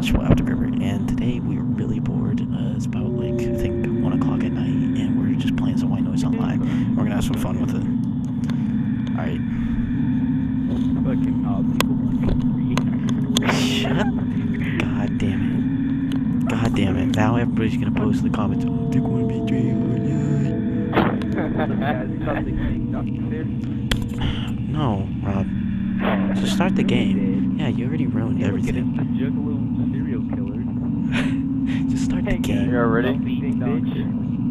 show Afterburger, and today we were really bored. It's about like I think 1 o'clock at night, and we're just playing some white noise online. We're gonna have some fun with it. All right. Shut. God damn it. God damn it. Now everybody's gonna post in the comments. Oh, they want to be Jay. No, Rob. Just start the game. Yeah, you already ruined everything. Just start the game. You're ready?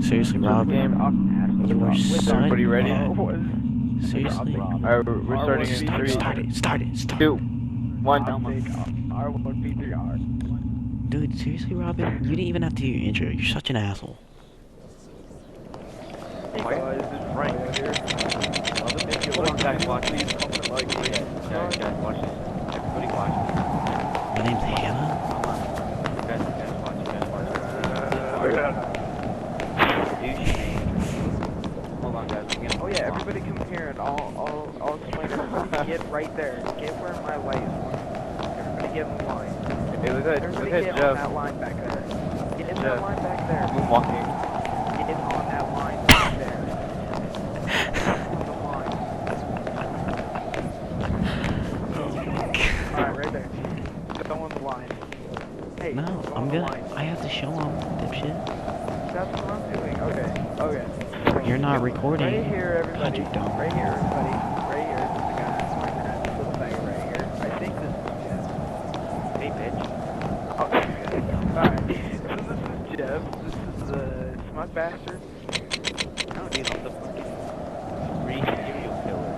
Seriously, Rob. You are such. Everybody ready? Seriously. Alright, we're starting in 3, Start it. 2, 1. Dude, seriously, Robin? You didn't even have to do your intro. You're such an asshole. Hey guys, this is Frank here. Hold on guys, watch this. Guys, watch this. Everybody watch this. My name's Hannah. Guys, watch this. Hold on guys, again. Oh yeah, everybody come here and I'll explain everybody. Get right there. Get where my light is pointing. Everybody get in the line. Hey, look at Everybody get Jeff. on that line back there. Get in that line back there. Moonwalking. Get in on that line back there. On the line. Alright, right there. Go on the line. Hey, No, go I'm on the gonna. line. I have to show him, dipshit. That's what I'm doing. Okay. You're not recording. Right here, everybody. God, you're dumb. Right here, everybody. Right here. This is the guy that's wearing that little thing right here. I think this is Jeff. Hey bitch. Alright. So this is Jeff. This is the smug bastard. No dude, I'm the fucking green serial killer.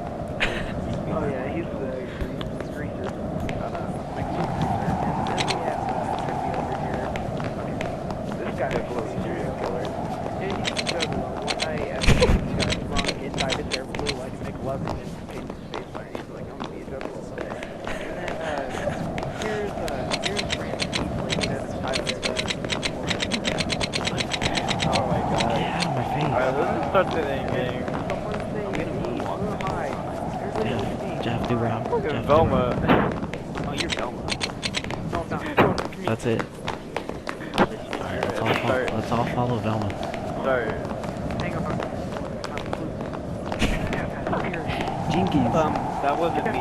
Oh yeah, he's the greaser. Mexican greaser. And then we have Trippy over here. Okay. This guy is a serial killer. Yeah, he's a juggalo. One night after he got drunk, indicted their blue, like to make love and then paint his face on it. He's like, I'm gonna be a juggalo someday. And then here's Randy Lady that's titled Oh my god. Get out of my face. Alright, let's just start the game. Someone say me, who am I? Everybody look at me. Jeff, do Rob. Look Jeff, at do Velma. Rob. Oh, you're Velma. No, I'm not. That's it. Alright, let's all follow Velma. Start. Hang on. Jinkies. That wasn't me. I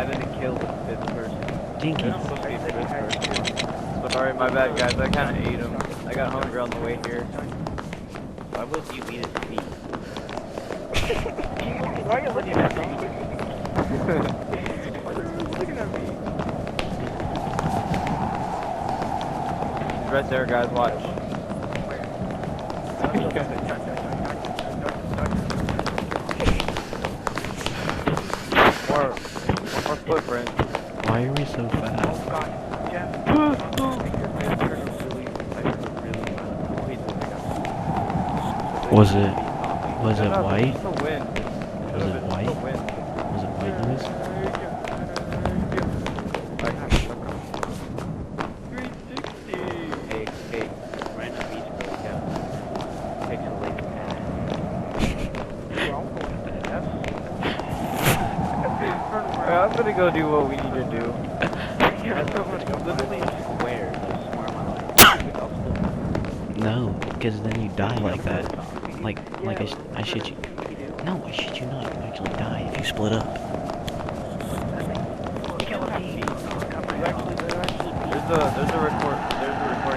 didn't kill the fifth person. Jinkies. I'm supposed to be the fifth person. Sorry, my bad guys, I kinda ate him. I got hungry on the way here. Why would you eat his feet? Why are you looking at me? Why are you looking at me? He's right there guys, watch. More footprints. Why are we so Oh fast? god, Jeff. Was it No, white? it's the wind. Was it It's white? the wind. Was it white noise? Hey, random beach boy, yeah. Pixelated I'm gonna go do what we need to do. literally swear to swear my life. No, because then you die like that. Like I shit you. No, I shit you not. You actually die if you split up. There's a recording.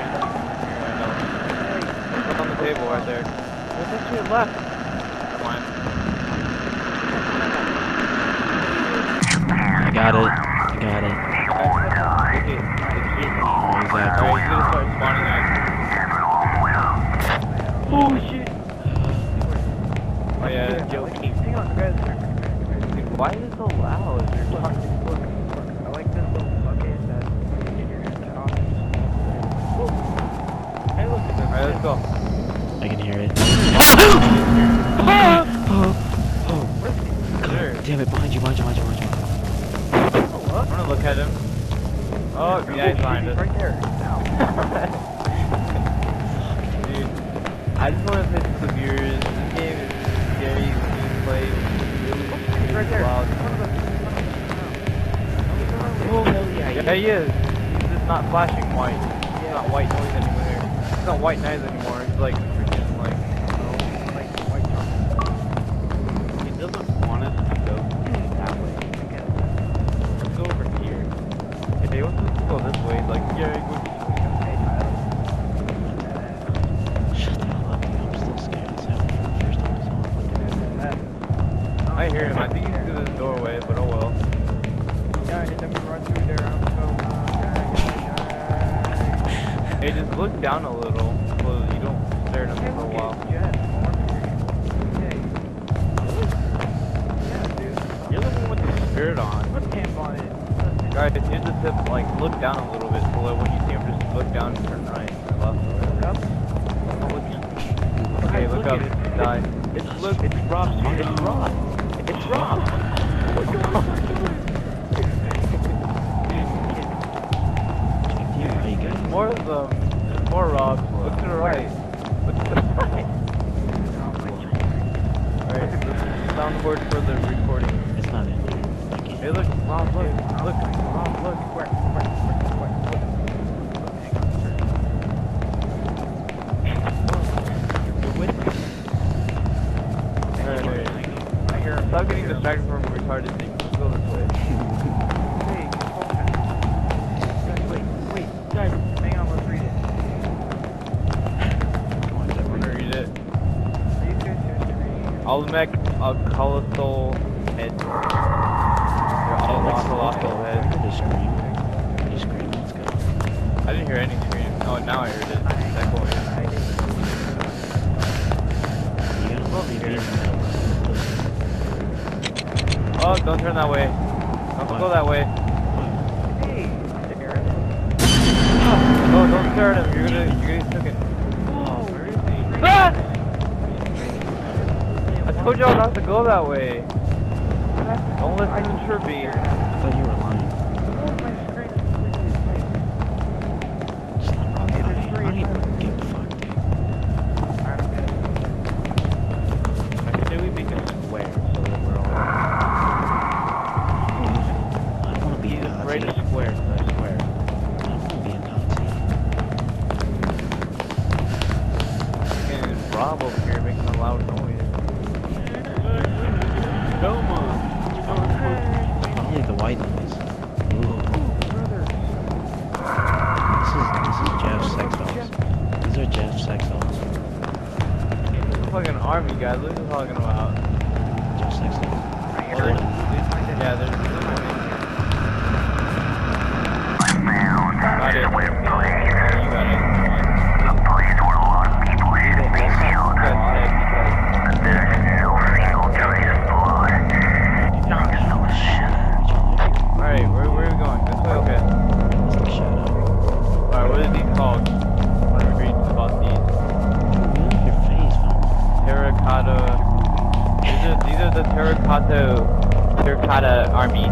I know. Look on the table right there. There's actually a left. Fine. I got it. Okay. Exactly. Alright, he's gonna start spawning out. Oh shit! Oh yeah. Hang on, guys. Dude, why is it so loud? You're talking. Look. I like this little bucket that in your office. Hey, look at this. Alright, let's go. I can hear it. Sure. Damn it! Behind you. Oh, what? I'm gonna look at him. Oh, yeah, he's behind us. Right there. Dude, I just want to play some viewers. This game is scary to play. Really, Right there. wild. One of them. Oh, hell yeah. Yeah, he is. He's just not flashing white. It's not white noise anymore. It's not white noise anymore. It's like freaking like, I don't know, like white chocolate. It doesn't want us to go that way. I guess. Let's go over here. If they want us to go this way, like, yeah, go this way. Shut the hell up, dude. I'm still scared as hell for the first time I saw him. I hear him. I think he's through this doorway, but oh well. Yeah, and then we run through there. I'm so Hey, just look down a little so you don't stare at him for a while. Yeah, dude. You're the one with the spirit on. Put camp on it. Guys, here's the tip, like, look down a little bit so that when you see him, just look down and turn right or left. Look up. Oh, look. Okay, look up. Die. It's Rob. It's Rob. It's Rob. How you guys? More of them. There's more Robs. Look to the right. Look to the right. Alright, this is soundboard for the recording. It's not in here. I can't. Hey, look, Rob, look. Look, Rob, look. Where? Alright, I hear him. Stop getting distracted from retarded things. Let's go this way. Hey, wait, guys, hang on, let's read it. I want to read it. Are you guys seriously reading it? Almec a colossal head. Your colossal head. Just scream. Just scream. Let's go. I didn't hear any scream. Oh, now I heard it. That cool. You gotta love Here. me. Oh, don't turn that way. Don't go that way. Hey, there. Oh, don't stare at him. You're gonna get taken. Whoa, where is he? Ah! I told y'all not to go that way. Don't listen to Trippy. I thought you were lying. Oh, my screen is completely blank. Stop running. It is I don't free. even give a fuck, dude. I don't get it. I say we make a square so that we're all. I don't want to be a Nazi. Right a square, so a square. I don't want to be a Nazi. And Rob over here making a loud noise. Probably the white noise. Ooh. This is Jeff's sex dolls. These are Jeff's sex dolls. This is fucking army, guys. What are you talking about? Jeff's sex dolls. Yeah, there's one in here. Got it. You got it. The place where a lot of people should be killed, but there's no single trace of blood. So shut up. Alright, where are we going? This way? Okay. It's like, shut up. Alright, what are these called? What are we reading about these? Move your face, man. Terracotta. These are the terracotta army.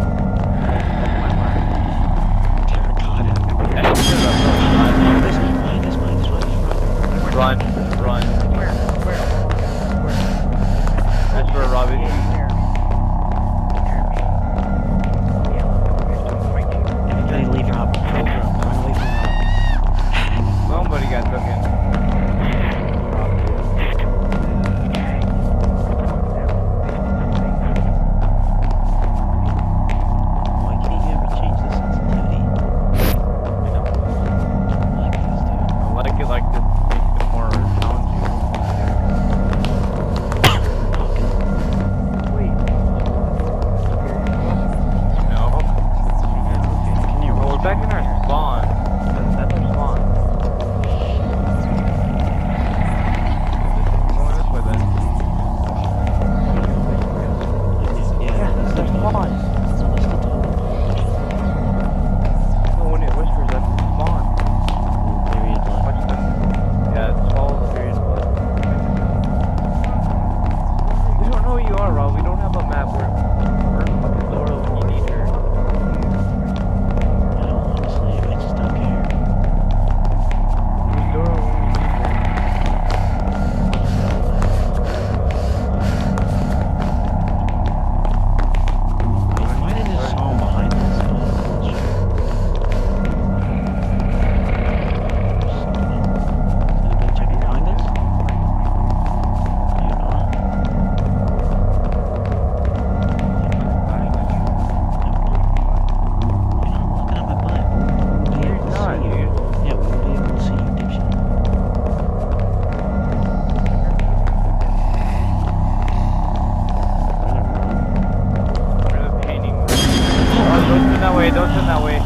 turn that way, don't turn that way.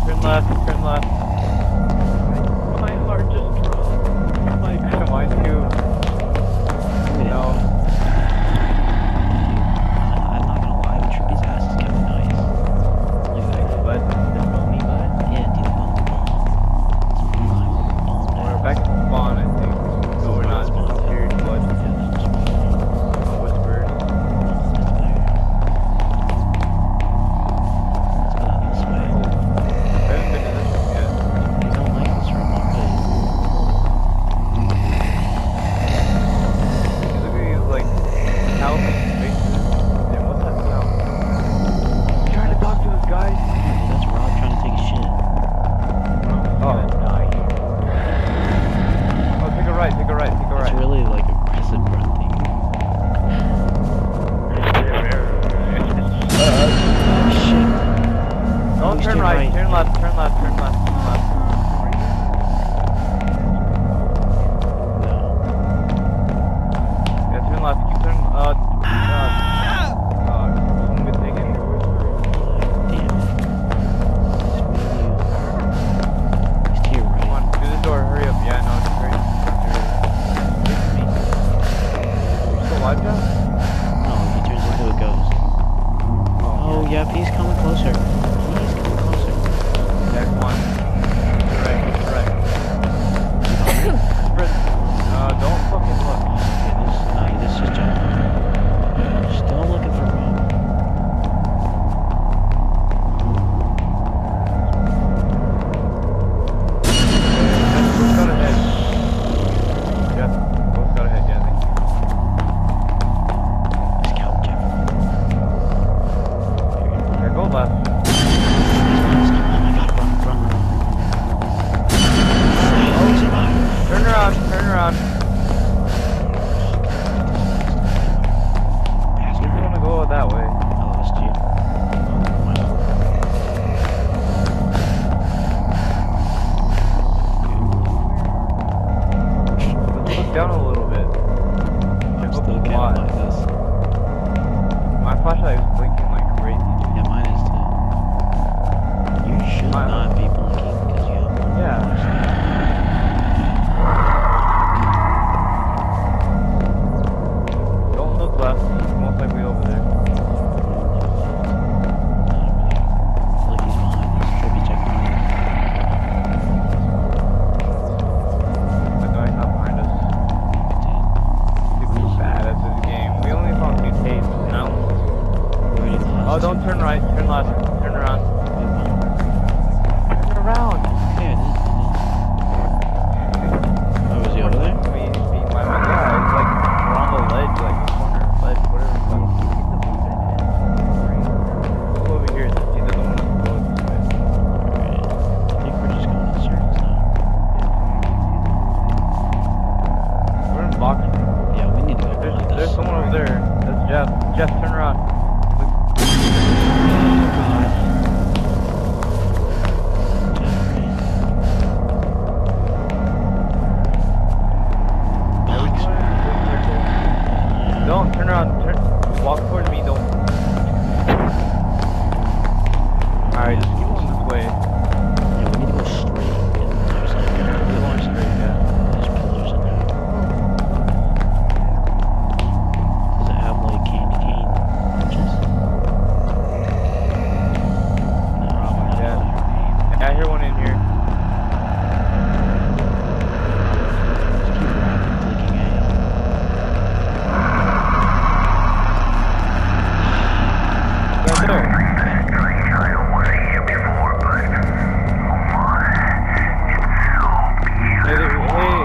Turn left, turn left. My heart just dropped. My God. Mine too. No. I'm not gonna lie, but Trippy's ass is kind of nice. Look at that. Bud, the bony bud. Yeah, dude, the bone. We're back at spawn, I think. No, we're not. Spawn. Here, blood. Whispers. I haven't been to this one yet. I don't like this room already. Look at these, like, houses, spaces. And what's that sound? I'm trying to talk to this guy. Dude, that's Rob trying to take a shit. Oh. Oh, take a right, take a right, take a It's right. really like aggressive run thing. Shit. Don't Please turn turn right, right. turn left, turn left, turn left, turn left. No. Yeah, turn left, keep turning, someone get taken. Damn it. He's to your Come right. on, through the door, hurry up. Yeah, no, just hurry. You still alive, Jeff? No, he turns into a ghost. Oh, yep, he's coming closer. He's coming closer. Yeah, come on. Right, right. Spread. Don't fucking look. Okay, this is John. Still looking for Rob. Ghost got ahead. Yeah, Ghost got ahead, yeah, thank you. Scout Jeff. Yeah, go left. Oh my god, run. Turn around, turn around. You want to go that way. I lost you. Oh, never mind. Let's look down a little bit. I'm still can't like this. My flashlight is blinking like crazy. Yeah, mine is too. You should Mine- not be blinking because you have one. Yeah. Don't look left. He's most likely over there. Look, he's behind us. Trippy, check behind us. The guy's not behind us. People are bad at this game. We only found 2 tapes. Now. Oh, don't turn right. Turn left. Turn around. Turn around. Yeah, oh, was he over there? Yeah, it's like we're on the ledge, like the corner ledge, whatever it's called. Go over here. He doesn't want us to go this way. Alright. I think we're just going in circles now. We're in box. Yeah, we need to go behind this. There's someone over there. That's Jeff. Jeff, turn around. Don't turn around. Walk towards me. Don't. Alright, just keep going this way. Yeah, we need to go straight. And there's like Keep going straight, yeah. there's pillars in there. Does it have like candy cane arches? No, not Yeah. really. Yeah, I hear one in here. Just keep right clicking A. Right there. I don't want to hear before, but oh my, it's so beautiful. Hey.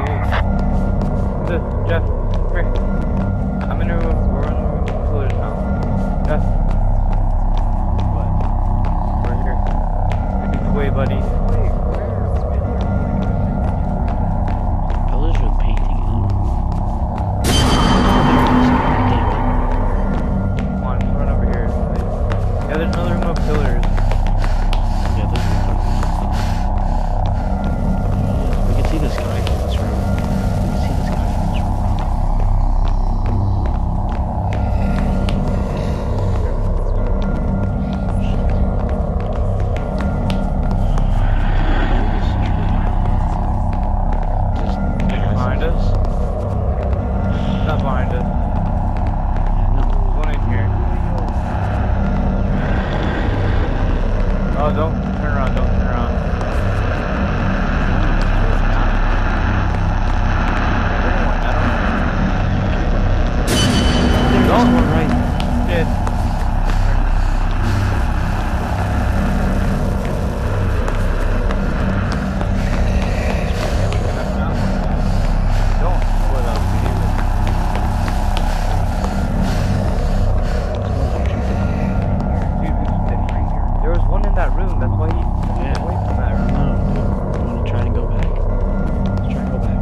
This, Jeff. Here. I'm in the room. We're in the room with pillars now. Jeff. What? We're here. Lead the way, buddy. Pillars with painting in them. Come on, let's run over here. Yeah, there's another room of pillars. Yeah, there's one. We can see the sky from this room. We can see the sky from this room. Oh, don't turn around, don't turn around. There's one right. Shit. Don't split up. There was one in that room, that's why he Yeah. away from that room. No, I want to try and go back. Let's try and go back.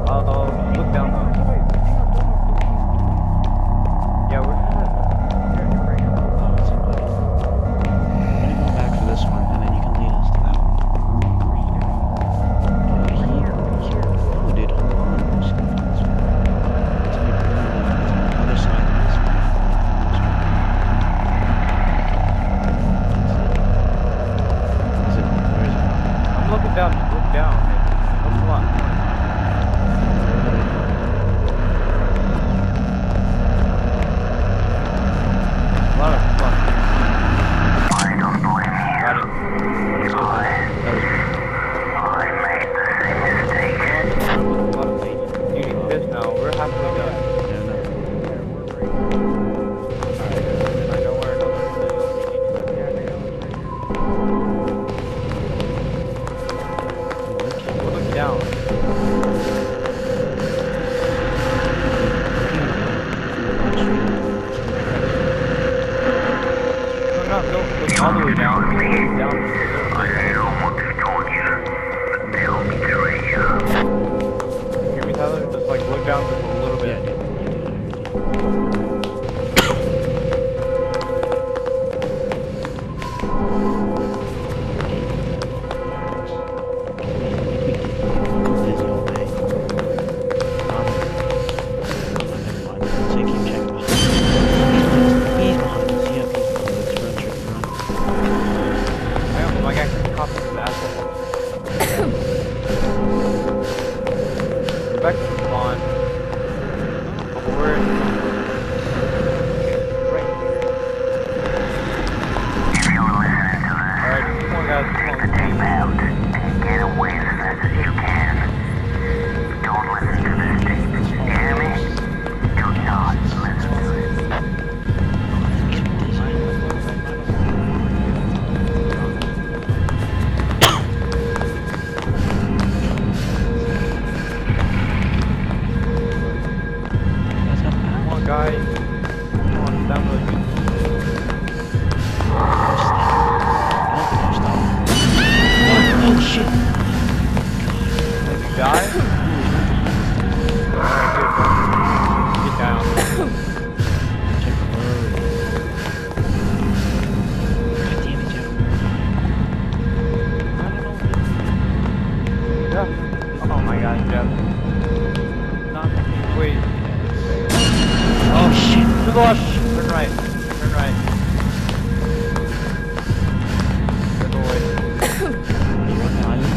Oh, look down though. Yeah, we're Oh, it's somebody. I'm gonna go back for this one, and then you can lead us to that one. Oh, dude, hold on. I'm just gonna find this one. It's like literally on the other side of this one. Is it? Where is it? I'm looking down, just look down. Look a lot. A lot of fun. Got it. Let's go back. That was A lot of things. You need this now. We're halfway done. yeah, no. I know where another look down. No, don't look all the way down. Look down. Hear me, Tyler? Just like look down just a little bit. Yeah, dude. Busy all day. So you keep checking. He's behind us. Yep, he's behind us. Run, run. My guy can cop his asshole. Back to the spawn. Forward. Right here. Alright, come on guys, come on. Come on guys. Come on, down really good. Oh shit! Did you die? Alright, good. Get down. Check the road. God damn it, Jeff. Jeff. Oh my god, Jeff. Wait. Oh shit! To the left. Turn right. Turn right. Step away. You run behind me?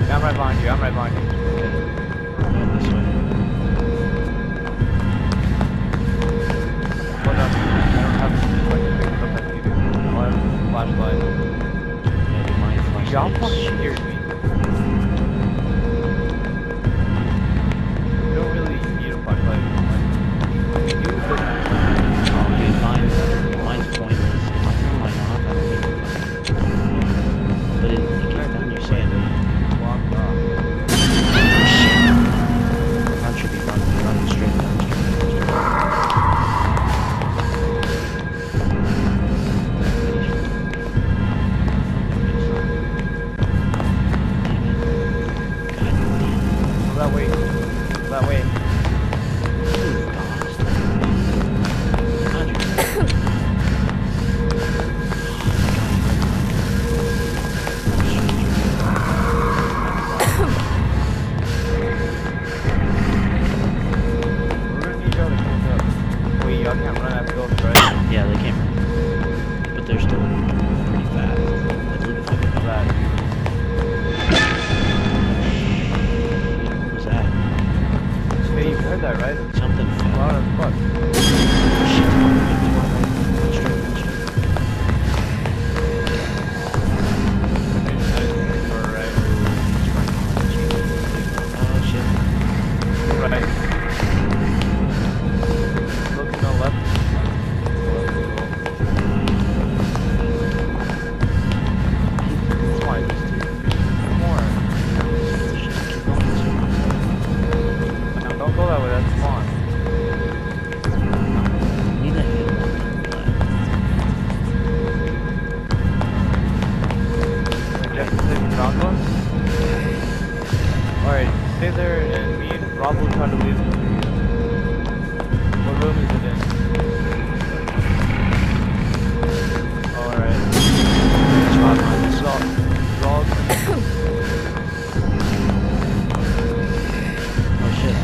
Yeah, I'm right behind you. I'm right behind you. Going this way. Hold up. I don't have as much big stuff as you do. I have a flashlight. Yeah, your mind flashed. Y'all fucking scared me. You don't really need a flashlight. Like, you do, but Oh, dude, mine's pointless. Mine's not. I don't think but it keeps down your sanity. walk off. Shit! Run should be running straight down. Go that way. Go that way. We're gonna need y'all to catch up. Wait, y'all can't run after those, right? Yeah, they can't run. But they're still pretty fast. Let's look if I can That. What was that? Hey, you heard that, right? Something fell. Loud as fuck. Shit. Straight. stay there and me and Rob will try to leave. What room is it in? Alright. Rob. Oh shit.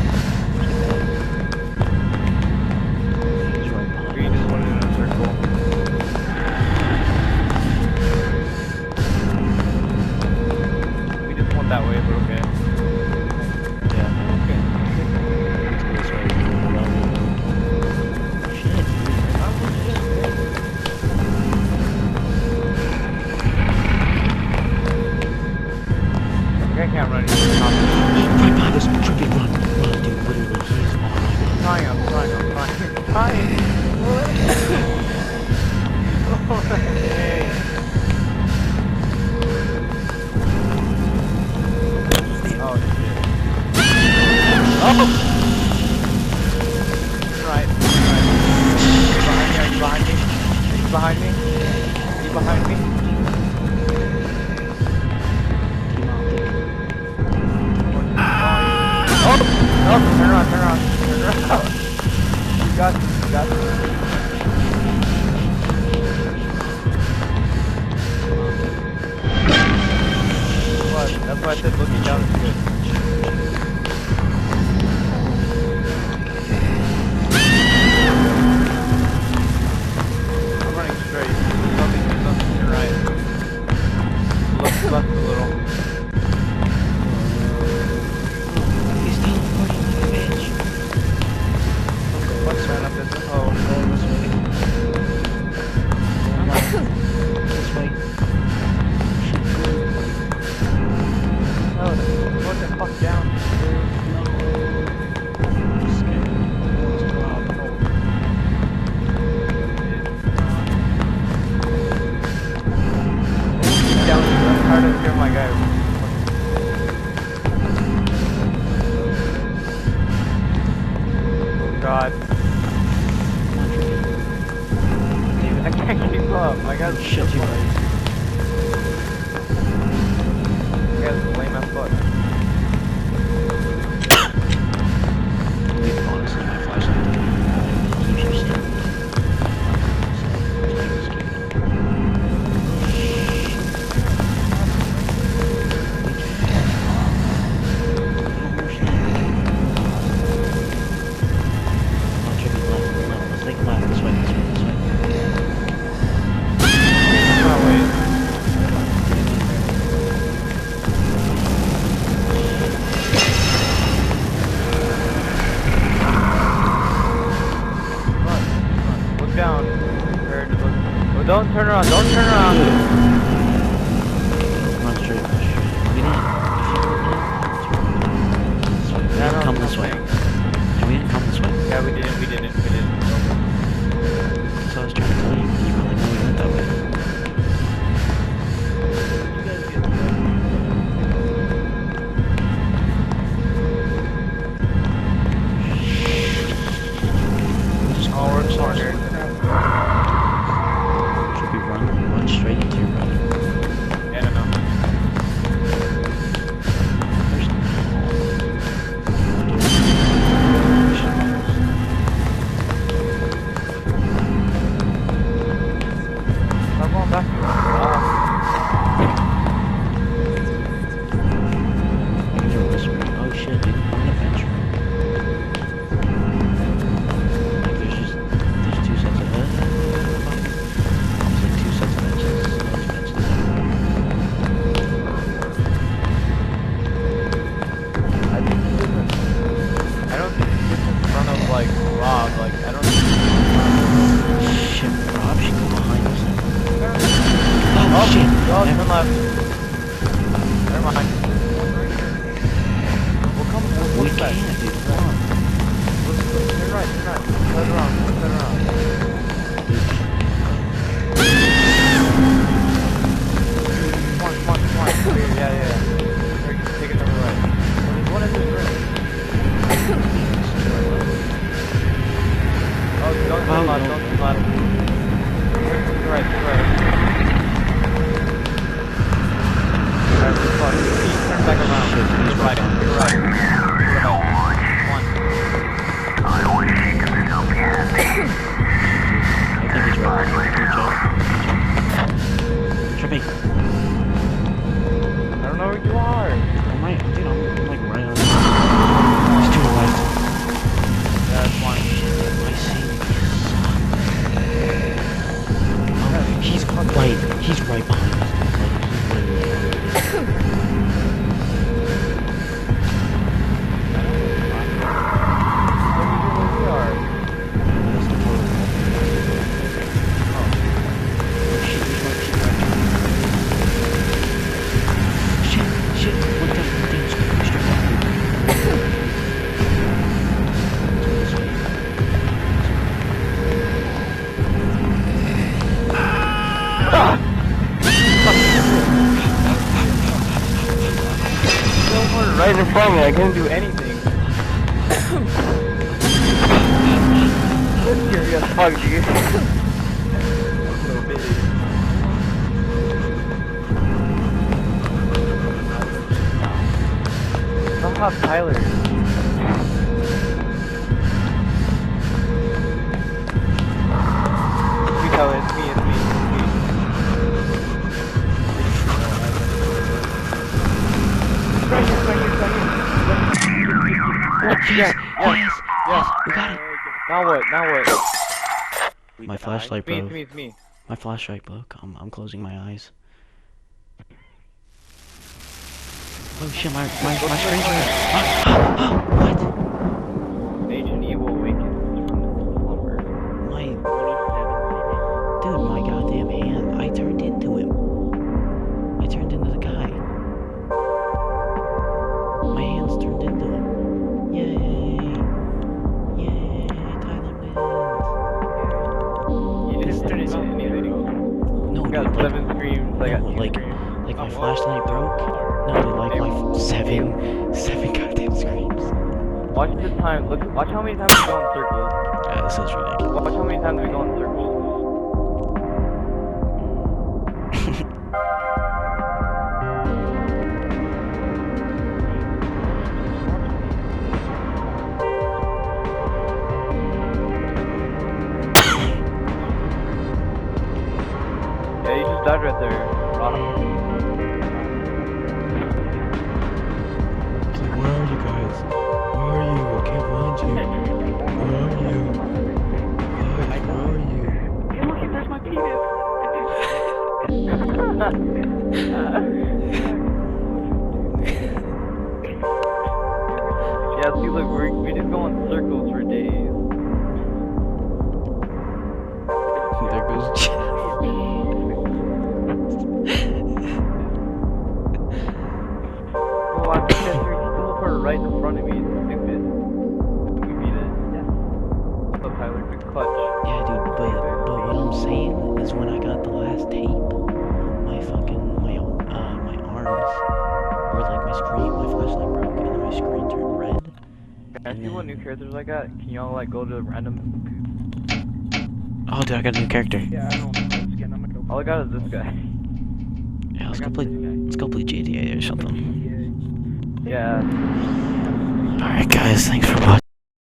He's right behind We just went in a circle. We just went that way, but okay. Yeah. Okay. Let's go this way. Shit. I can't run into the top. Right behind us. Trippy, run. Run, dude. Literally, he's on my god. I'm trying. Oh shit. Oh! Right. Are you behind me? Are you behind me? Are you behind me? Oh! Oh! Turn around. You got this. What? That's why I said looking down is good. I'm running straight. Something to your right. Look left a little. He's teleporting like a bitch. What's right up this? Oh, Going this way. This way. no, what the fuck down? I'm scared. Let's drop. Down, I'm tired of hearing my guy. Oh god. I can't keep up. My guy's Shit, you right. My guy's lame as fuck. Honestly, my flashlight keeps you safe. Let's take a left this way. Oh, wait. Run. Look down. Oh, don't turn around. Run straight. We didn't come this way. And we didn't come this way. Yeah, we didn't. So I was trying to tell you, but you really know we went that way. We just Oh, we're cornered. Should we run straight into your road? Yeah, no. There's Stop going back. You're whispering. Oh shit, dude. I'm in a bench room. Like there's two sets of beds. There's like two sets of benches. Those benches. I don't think this is in front of, like, Rob. Like, I don't think... Shit, Rob should go behind us. Oh, shit. Oh, Never- turn left. Never mind. We'll come. We can't, dude. Come on. Turn right. Turn around. Come on. Yeah. We're just taking the right. There's one in this room. Oh, don't turn left. To the right. Alright, fuck. Turn back around. Shit, To the right. He's right behind us. Like, literally. That's the photo. Shit, look at the thing straight Right in front of me, I couldn't do anything. Scary as fuck, dude. Somehow Tyler. You tell it, it's me. Yes, we got it. Now what? My flashlight broke. It's me. My flashlight broke. I'm closing my eyes. Oh shit, my screen's red. What? Ancient Evil awakens from his slumber. Dude, my goddamn hand. I turned into him. I turned into the guy. My hands turned into him. Yay! Tyler wins. You didn't turn into anything. No, You got dude, 7 screams, I got 2 like screams. my flashlight broke. No, dude, like my seven goddamn screams. Watch the time, watch how many times we go in circles. Yeah, this is ridiculous. Watch how many times we go in circles. Yeah, you just died right there. Bottom. It's like, where are you guys? Where are you? I can't find you. Where are you? Guys, where are you? Hey, look, there's my penis. Yeah, see, look, we just go in circles for days. There goes Jeff. Oh, I think that there's teleporter right in front of me. It's stupid. We beat it. What's up, Tyler? Good clutch. Yeah, dude, but what I'm saying is when I got the last tape, my arms, or like my flashlight broke, and then my screen turned red. Can I see what new characters I got? Can y'all like go to random? Oh, dude, I got a new character. Yeah, I don't know this again. I'm gonna go. All I got is this guy. Yeah, let's go play GTA or something. Yeah. Alright, guys, thanks for watching.